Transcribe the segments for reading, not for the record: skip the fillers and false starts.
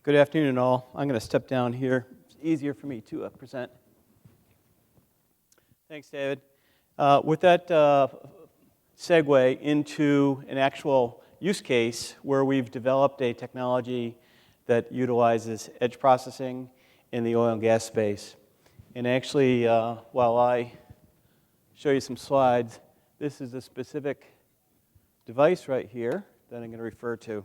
Good afternoon, all. I'm going to step down here. It's easier for me to present. Thanks, David. With that segue into an actual use case where we've developed a technology that utilizes edge processing in the oil and gas space. And actually, while I show you some slides, this is a specific device right here that I'm going to refer to.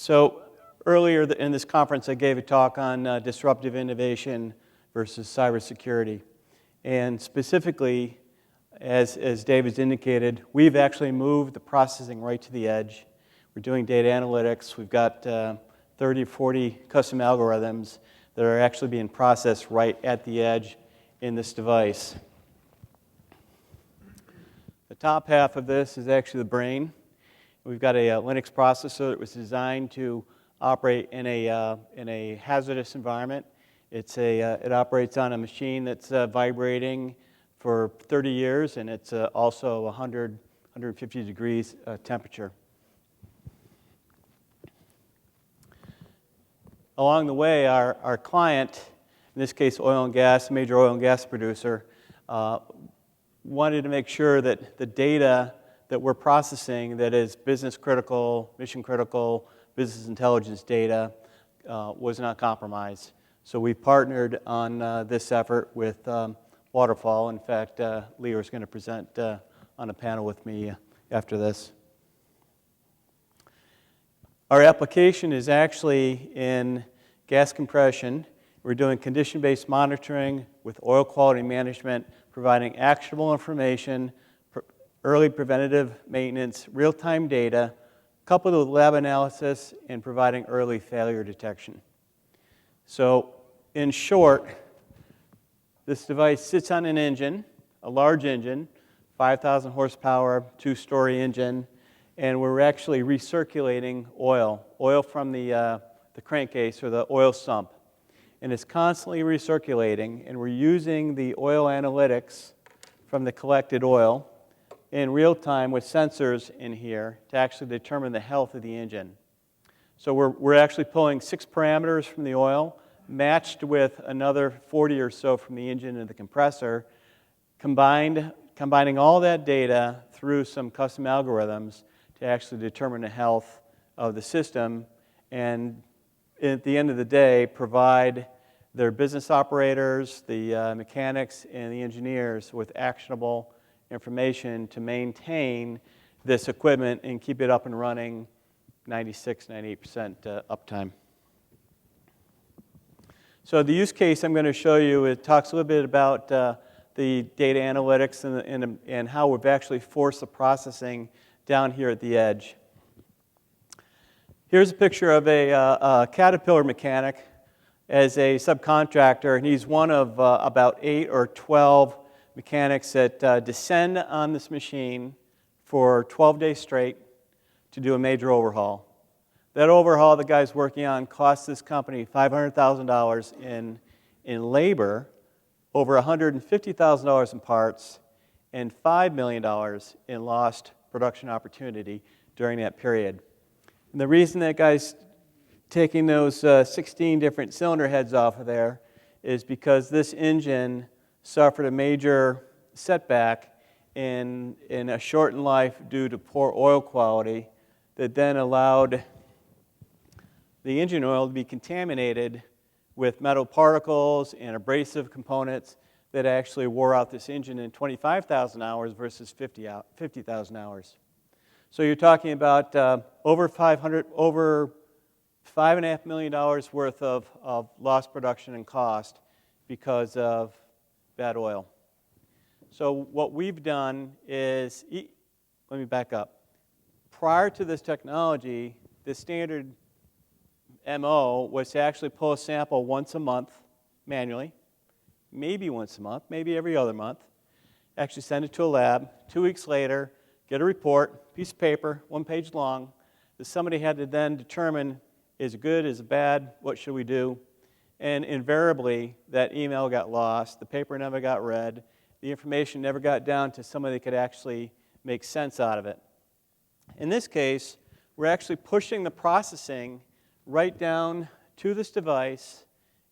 So earlier in this conference, I gave a talk on disruptive innovation versus cybersecurity. And specifically, as David's indicated, we've actually moved the processing right to the edge. We're doing data analytics. We've got 30 or 40 custom algorithms that are actually being processed right at the edge in this device. The top half of this is actually the brain. We've got a Linux processor that was designed to operate in a hazardous environment. It operates on a machine that's vibrating for 30 years, and it's also 150 degrees temperature. Along the way, our client, in this case oil and gas, major oil and gas producer, wanted to make sure that the data that we're processing that is business critical, mission critical, business intelligence data was not compromised. So we partnered on this effort with Waterfall. In fact, Leo is going to present on a panel with me after this. Our application is actually in gas compression. We're doing condition-based monitoring with oil quality management, providing actionable information, early preventative maintenance, real-time data, coupled with lab analysis, and providing early failure detection. So, in short, this device sits on an engine, a large engine, 5,000 horsepower, two-story engine, and we're actually recirculating oil from the crankcase or the oil sump. And it's constantly recirculating, and we're using the oil analytics from the collected oil in real time with sensors in here to actually determine the health of the engine. So we're actually pulling 6 parameters from the oil, matched with another 40 or so from the engine and the compressor, combining all that data through some custom algorithms to actually determine the health of the system, and at the end of the day, provide their business operators, the mechanics, and the engineers with actionable information to maintain this equipment and keep it up and running 96, 98% uptime. So the use case I'm going to show you, it talks a little bit about the data analytics and how we've actually forced the processing down here at the edge. Here's a picture of a Caterpillar mechanic as a subcontractor, and he's one of about 8 or 12 mechanics that descend on this machine for 12 days straight to do a major overhaul. That overhaul the guy's working on cost this company $500,000 in labor, over $150,000 in parts, and $5 million in lost production opportunity during that period. And the reason that guy's taking those 16 different cylinder heads off of there is because this engine suffered a major setback in a shortened life due to poor oil quality that then allowed the engine oil to be contaminated with metal particles and abrasive components that actually wore out this engine in 25,000 hours versus 50,000 hours. So you're talking about over $5.5 million worth of lost production and cost because of bad oil. So what we've done is, let me back up. Prior to this technology, the standard MO was to actually pull a sample once a month manually, maybe once a month, maybe every other month, actually send it to a lab. 2 weeks later, get a report, piece of paper, 1 page long, that somebody had to then determine, is it good, is it bad, what should we do? And invariably, that email got lost, the paper never got read, the information never got down to somebody that could actually make sense out of it. In this case, we're actually pushing the processing right down to this device,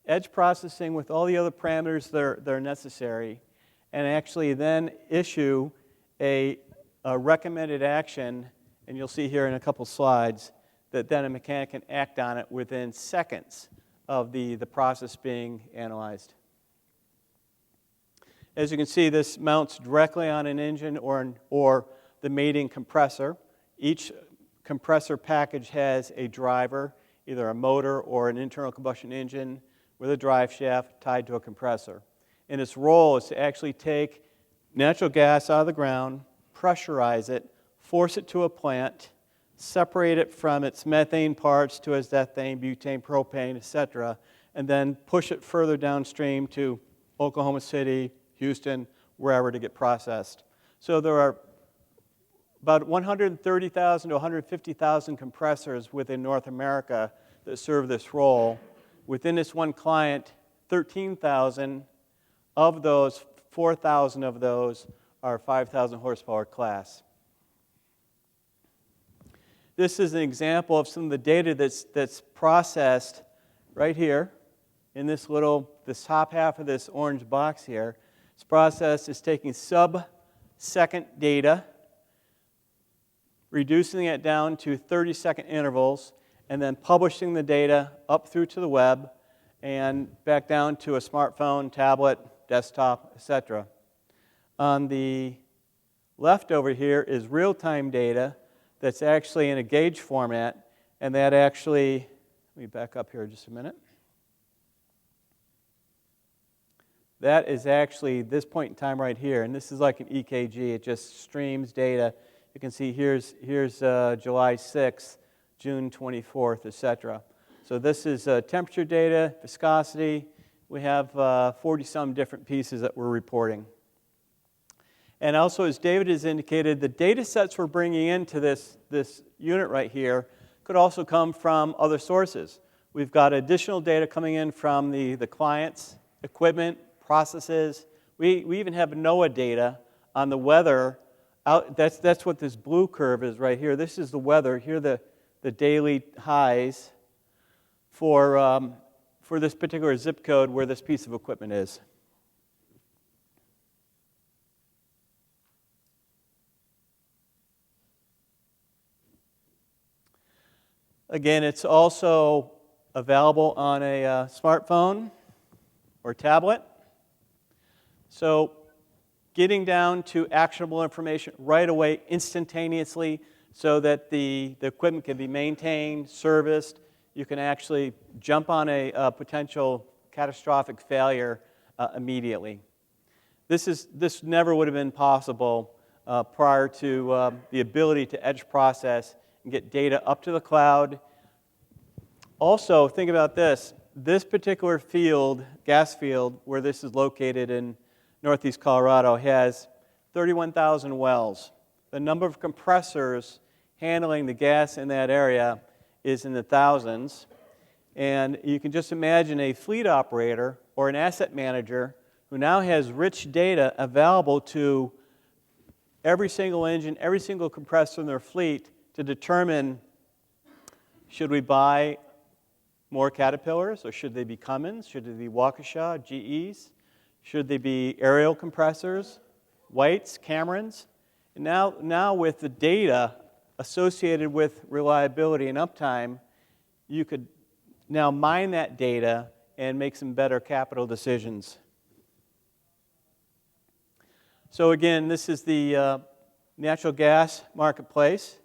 edge processing with all the other parameters that are necessary, and actually then issue a recommended action, and you'll see here in a couple slides, that then a mechanic can act on it within seconds of the process being analyzed. As you can see, this mounts directly on an engine or the mating compressor. Each compressor package has a driver, either a motor or an internal combustion engine with a drive shaft tied to a compressor. And its role is to actually take natural gas out of the ground, pressurize it, force it to a plant, separate it from its methane parts to its ethane, butane, propane, etc., and then push it further downstream to Oklahoma City, Houston, wherever to get processed. So there are about 130,000 to 150,000 compressors within North America that serve this role. Within this one client, 13,000 of those, 4,000 of those are 5,000 horsepower class. This is an example of some of the data that's processed right here in this top half of this orange box here. This process is taking sub-second data, reducing it down to 30-second intervals, and then publishing the data up through to the web and back down to a smartphone, tablet, desktop, etc. On the left over here is real-time data that's actually in a gauge format, and that actually, let me back up here just a minute. That is actually this point in time right here, and this is like an EKG. It just streams data. You can see here's July 6th, June 24th, etc. So this is temperature data, viscosity. We have 40-some different pieces that we're reporting. And also, as David has indicated, the data sets we're bringing into this unit right here could also come from other sources. We've got additional data coming in from the client's equipment, processes. We even have NOAA data on the weather. That's what this blue curve is right here. This is the weather. Here are the daily highs for this particular zip code where this piece of equipment is. Again, it's also available on a smartphone or tablet. So getting down to actionable information right away, instantaneously, so that the equipment can be maintained, serviced. You can actually jump on a potential catastrophic failure immediately. This never would have been possible prior to the ability to edge process and get data up to the cloud. Also, think about this. This particular field, gas field, where this is located in northeast Colorado, has 31,000 wells. The number of compressors handling the gas in that area is in the thousands. And you can just imagine a fleet operator or an asset manager who now has rich data available to every single engine, every single compressor in their fleet to determine, should we buy more Caterpillars, or should they be Cummins? Should they be Waukesha, GEs? Should they be aerial compressors, Whites, Camerons? And now with the data associated with reliability and uptime, you could now mine that data and make some better capital decisions. So again, this is the natural gas marketplace,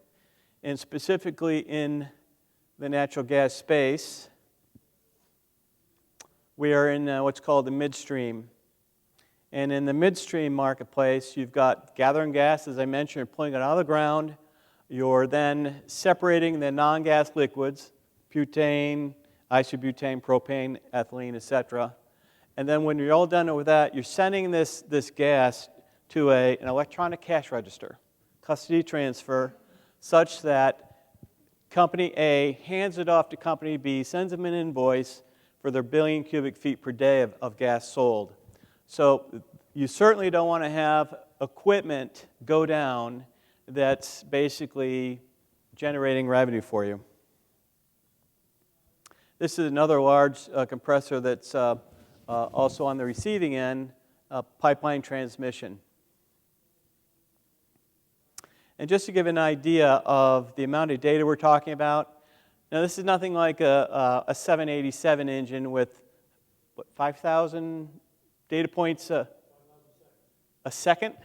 and specifically in the natural gas space, we are in what's called the midstream. And in the midstream marketplace, you've got gathering gas, as I mentioned, you're pulling it out of the ground. You're then separating the non-gas liquids, butane, isobutane, propane, ethylene, etc. And then when you're all done with that, you're sending this gas to an electronic cash register, custody transfer, such that Company A hands it off to Company B, sends them an invoice for their billion cubic feet per day of gas sold. So you certainly don't want to have equipment go down that's basically generating revenue for you. This is another large compressor that's also on the receiving end, pipeline transmission. And just to give an idea of the amount of data we're talking about, now this is nothing like a 787 engine with, what, 5,000 data points a second?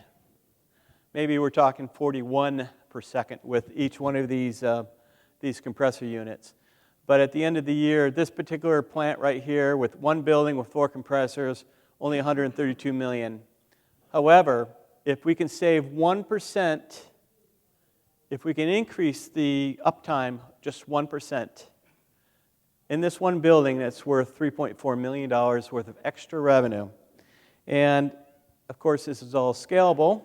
Maybe we're talking 41 per second with each one of these compressor units. But at the end of the year, this particular plant right here with one building with 4 compressors, only 132 million. However, if we can save 1%, if we can increase the uptime just 1%, in this one building that's worth $3.4 million worth of extra revenue. And of course, this is all scalable.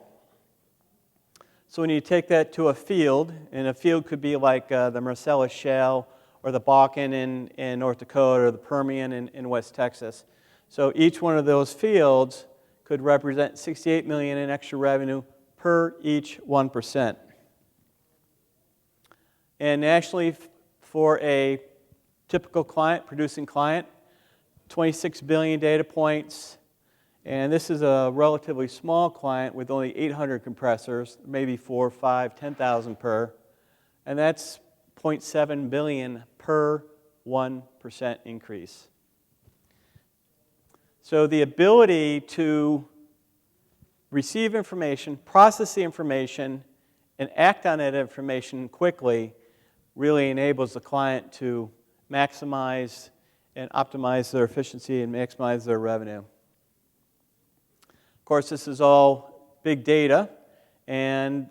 So when you take that to a field, and a field could be like the Marcellus Shale or the Bakken in North Dakota or the Permian in West Texas. So each one of those fields could represent $68 million in extra revenue per each 1%. And nationally, for a typical client, producing client, 26 billion data points. And this is a relatively small client with only 800 compressors, maybe 4, 5, 10,000 per. And that's 0.7 billion per 1% increase. So the ability to receive information, process the information, and act on that information quickly really enables the client to maximize and optimize their efficiency and maximize their revenue. Of course, this is all big data, and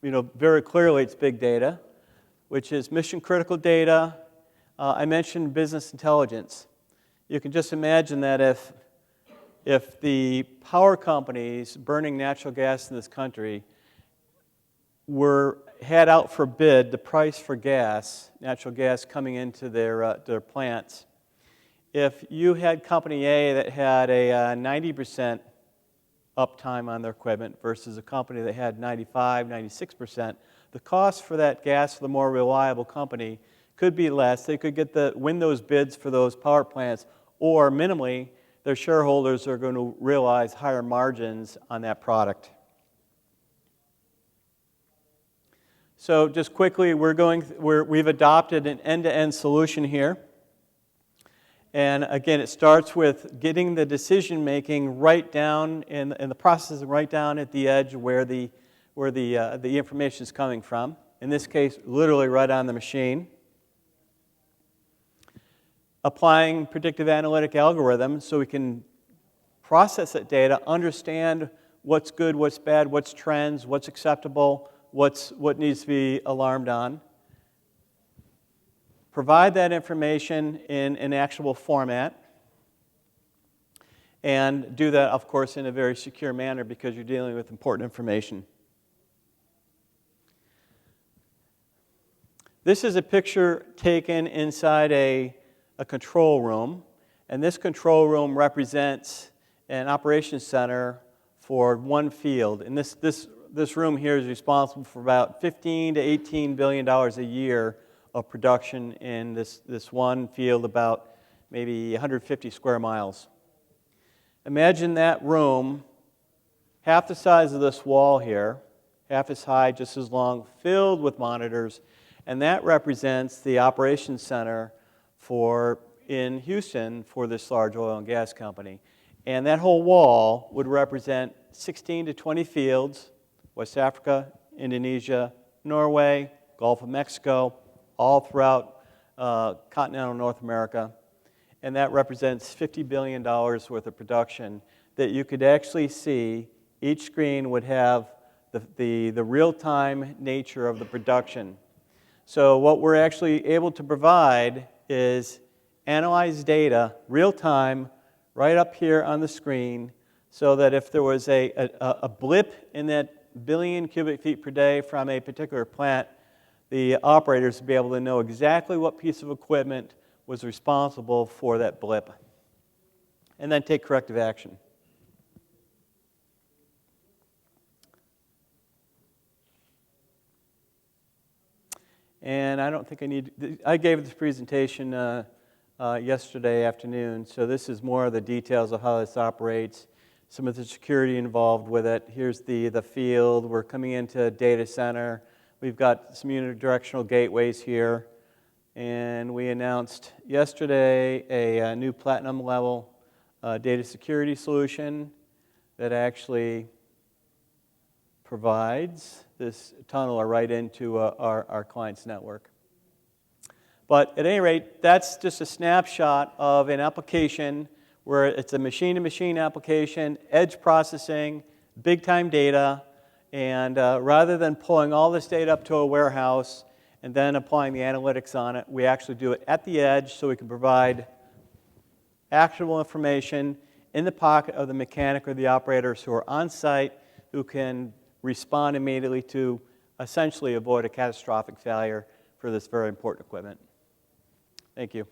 very clearly it's big data, which is mission-critical data. I mentioned business intelligence. You can just imagine that if the power companies burning natural gas in this country had out for bid the price for gas, natural gas coming into their plants. If you had Company A that had a 90% uptime on their equipment versus a company that had 95, 96%, the cost for that gas for the more reliable company could be less. They could win those bids for those power plants, or minimally, their shareholders are going to realize higher margins on that product. So just quickly, we've adopted an end-to-end solution here. And again, it starts with getting the decision-making right down and the process right down at the edge where the information is coming from. In this case, literally right on the machine. Applying predictive analytic algorithms so we can process that data, understand what's good, what's bad, what's trends, what's acceptable, what needs to be alarmed on. Provide that information in an actionable format, and do that, of course, in a very secure manner because you're dealing with important information. This is a picture taken inside a control room, and this control room represents an operations center for one field. And this room here is responsible for about $15 to $18 billion a year of production in this one field, about maybe 150 square miles. Imagine that room, half the size of this wall here, half as high, just as long, filled with monitors, and that represents the operations center in Houston for this large oil and gas company. And that whole wall would represent 16 to 20 fields, West Africa, Indonesia, Norway, Gulf of Mexico, all throughout continental North America. And that represents $50 billion worth of production that you could actually see. Each screen would have the real-time nature of the production. So what we're actually able to provide is analyze data real-time right up here on the screen, so that if there was a blip in that billion cubic feet per day from a particular plant, the operators would be able to know exactly what piece of equipment was responsible for that blip, and then take corrective action. And I don't think I need, I gave this presentation yesterday afternoon, so this is more of the details of how this operates, some of the security involved with it. Here's the field. We're coming into a data center. We've got some unidirectional gateways here. And we announced yesterday a new platinum level data security solution that actually provides this tunneler right into our client's network. But at any rate, that's just a snapshot of an application where it's a machine-to-machine application, edge processing, big-time data, and rather than pulling all this data up to a warehouse and then applying the analytics on it, we actually do it at the edge so we can provide actionable information in the pocket of the mechanic or the operators who are on site who can respond immediately to essentially avoid a catastrophic failure for this very important equipment. Thank you.